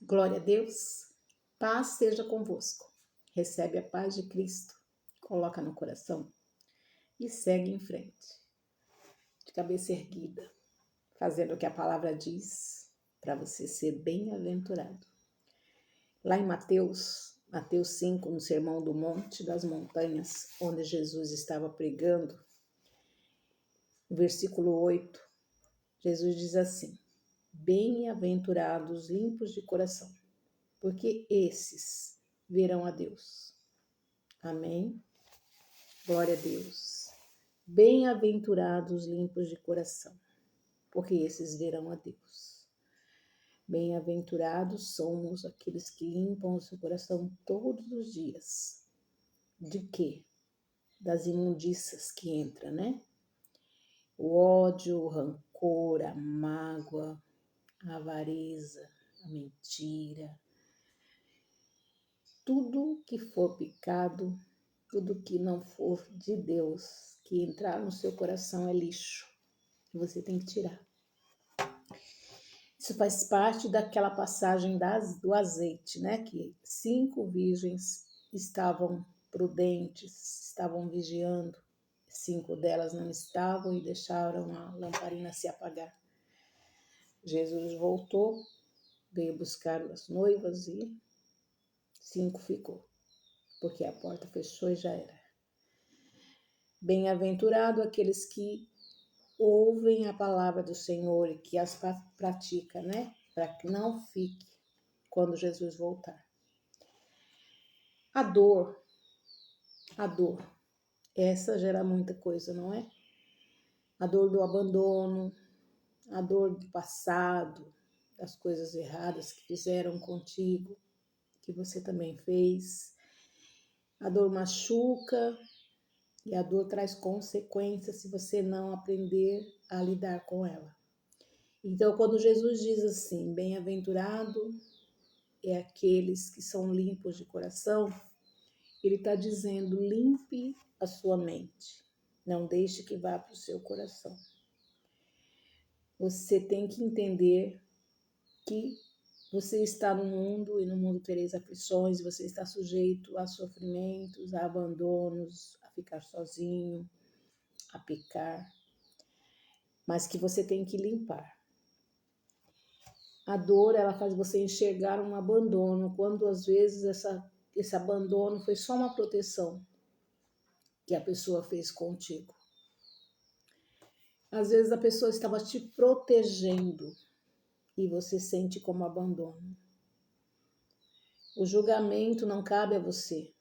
Glória a Deus, paz seja convosco. Recebe a paz de Cristo, coloca no coração e segue em frente, de cabeça erguida, fazendo o que a palavra diz para você ser bem-aventurado. Lá em Mateus 5, no Sermão do Monte das Montanhas, onde Jesus estava pregando, no versículo 8, Jesus diz assim: bem-aventurados limpos de coração, porque esses verão a Deus. Amém? Glória a Deus. Bem-aventurados limpos de coração, porque esses verão a Deus. Bem-aventurados somos aqueles que limpam o seu coração todos os dias. De quê? Das imundícias que entra, né? O ódio, o rancor, a mágoa, a avareza, a mentira. Tudo que for pecado, tudo que não for de Deus, que entrar no seu coração é lixo, que você tem que tirar. Isso faz parte daquela passagem do azeite, né? Que 5 virgens estavam prudentes, estavam vigiando. 5 delas não estavam e deixaram a lamparina se apagar. Jesus voltou, veio buscar as noivas e 5 ficou, porque a porta fechou e já era. Bem-aventurado aqueles que ouvem a palavra do Senhor e que as pratica, né? Para que não fique quando Jesus voltar. A dor, essa gera muita coisa, não é? A dor do abandono, a dor do passado, das coisas erradas que fizeram contigo, que você também fez. A dor machuca e a dor traz consequências se você não aprender a lidar com ela. Então, quando Jesus diz assim, bem-aventurado é aqueles que são limpos de coração, ele está dizendo, limpe a sua mente. Não deixe que vá para o seu coração. Você tem que entender que você está no mundo e no mundo tereis aflições, você está sujeito a sofrimentos, a abandonos, a ficar sozinho, a pecar, mas que você tem que limpar. A dor, ela faz você enxergar um abandono, quando às vezes esse abandono foi só uma proteção que a pessoa fez contigo. Às vezes a pessoa estava te protegendo e você sente como abandono. O julgamento não cabe a você,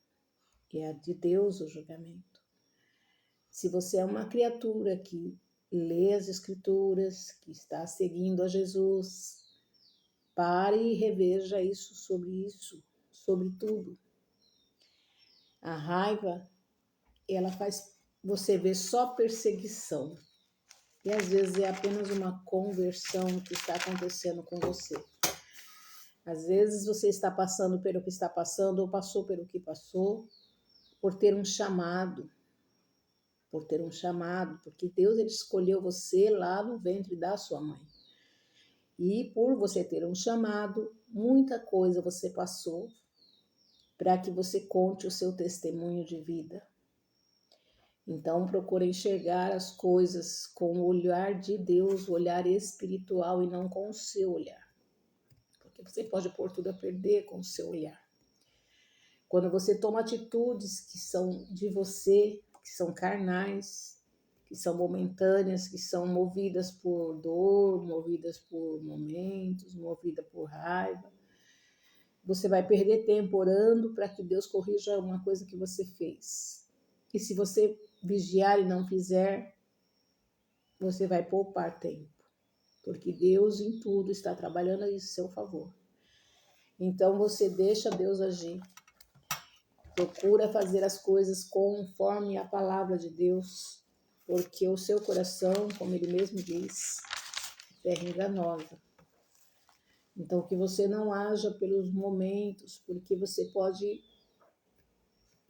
é de Deus o julgamento. Se você é uma criatura que lê as Escrituras, que está seguindo a Jesus, pare e reveja isso, sobre tudo. A raiva, ela faz você ver só perseguição. E às vezes é apenas uma conversão que está acontecendo com você. Às vezes você está passando pelo que está passando, ou passou pelo que passou, por ter um chamado. Porque Deus ele escolheu você lá no ventre da sua mãe. E por você ter um chamado, muita coisa você passou para que você conte o seu testemunho de vida. Então, procure enxergar as coisas com o olhar de Deus, o olhar espiritual e não com o seu olhar. Porque você pode pôr tudo a perder com o seu olhar. Quando você toma atitudes que são de você, que são carnais, que são momentâneas, que são movidas por dor, movidas por momentos, movidas por raiva, você vai perder tempo orando para que Deus corrija uma coisa que você fez. E se você vigiar e não fizer, você vai poupar tempo. Porque Deus em tudo está trabalhando em seu favor. Então você deixa Deus agir. Procura fazer as coisas conforme a palavra de Deus. Porque o seu coração, como ele mesmo diz, é terra enganosa. Então que você não haja pelos momentos, porque você pode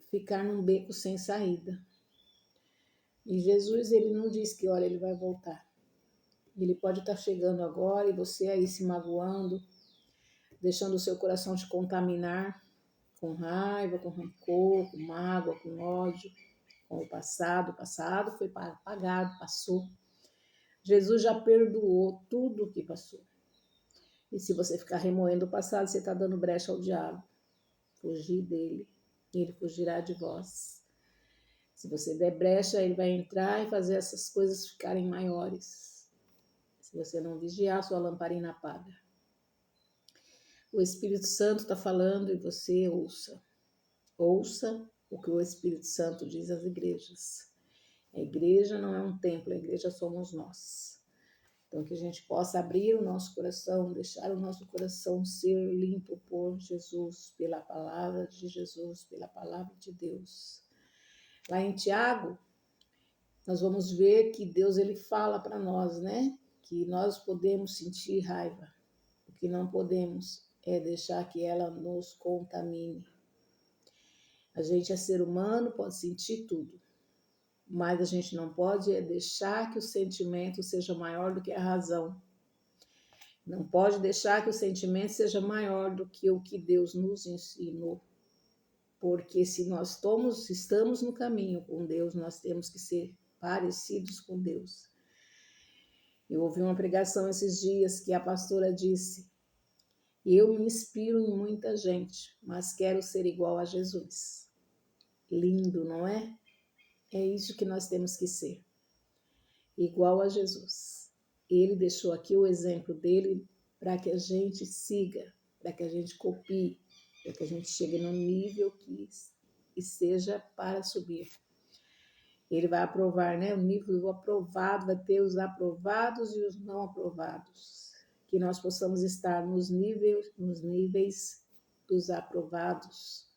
ficar num beco sem saída. E Jesus, ele não diz que hora ele vai voltar. Ele pode estar chegando agora e você aí se magoando, deixando o seu coração te contaminar com raiva, com rancor, com mágoa, com ódio, com o passado. O passado foi apagado, passou. Jesus já perdoou tudo o que passou. E se você ficar remoendo o passado, você está dando brecha ao diabo. Fugir dele, e ele fugirá de vós. Se você der brecha, ele vai entrar e fazer essas coisas ficarem maiores. Se você não vigiar, sua lamparina apaga. O Espírito Santo está falando e você ouça. Ouça o que o Espírito Santo diz às igrejas. A igreja não é um templo, a igreja somos nós. Então, que a gente possa abrir o nosso coração, deixar o nosso coração ser limpo por Jesus, pela palavra de Jesus, pela palavra de Deus. Lá em Tiago, nós vamos ver que Deus ele fala para nós, né? Que nós podemos sentir raiva. O que não podemos é deixar que ela nos contamine. A gente é ser humano, pode sentir tudo, mas a gente não pode deixar que o sentimento seja maior do que a razão. Não pode deixar que o sentimento seja maior do que o que Deus nos ensinou. Porque se nós estamos no caminho com Deus, nós temos que ser parecidos com Deus. Eu ouvi uma pregação esses dias que a pastora disse: eu me inspiro em muita gente, mas quero ser igual a Jesus. Lindo, não é? É isso que nós temos que ser. Igual a Jesus. Ele deixou aqui o exemplo dele para que a gente siga, para que a gente copie, para que a gente chegue no nível que seja para subir. Ele vai aprovar, né? O nível do aprovado, vai ter os aprovados e os não aprovados. Que nós possamos estar nos níveis dos aprovados,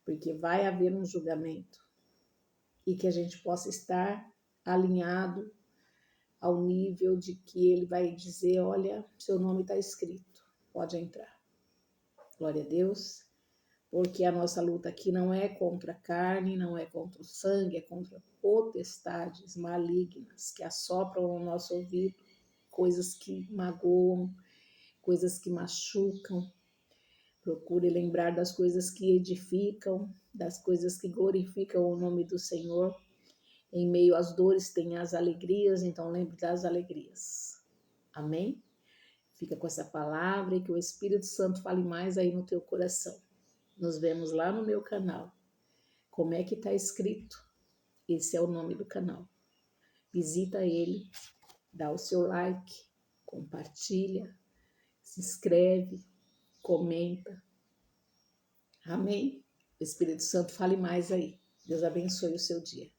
porque vai haver um julgamento. E que a gente possa estar alinhado ao nível de que ele vai dizer: olha, seu nome está escrito, pode entrar. Glória a Deus. Porque a nossa luta aqui não é contra a carne, não é contra o sangue, é contra potestades malignas que assopram no nosso ouvido, coisas que magoam, coisas que machucam. Procure lembrar das coisas que edificam, das coisas que glorificam o nome do Senhor. Em meio às dores tem as alegrias, então lembre das alegrias. Amém? Fica com essa palavra e que o Espírito Santo fale mais aí no teu coração. Nos vemos lá no meu canal. Como é que está escrito? Esse é o nome do canal. Visita ele, dá o seu like, compartilha, se inscreve, comenta. Amém? O Espírito Santo fale mais aí. Deus abençoe o seu dia.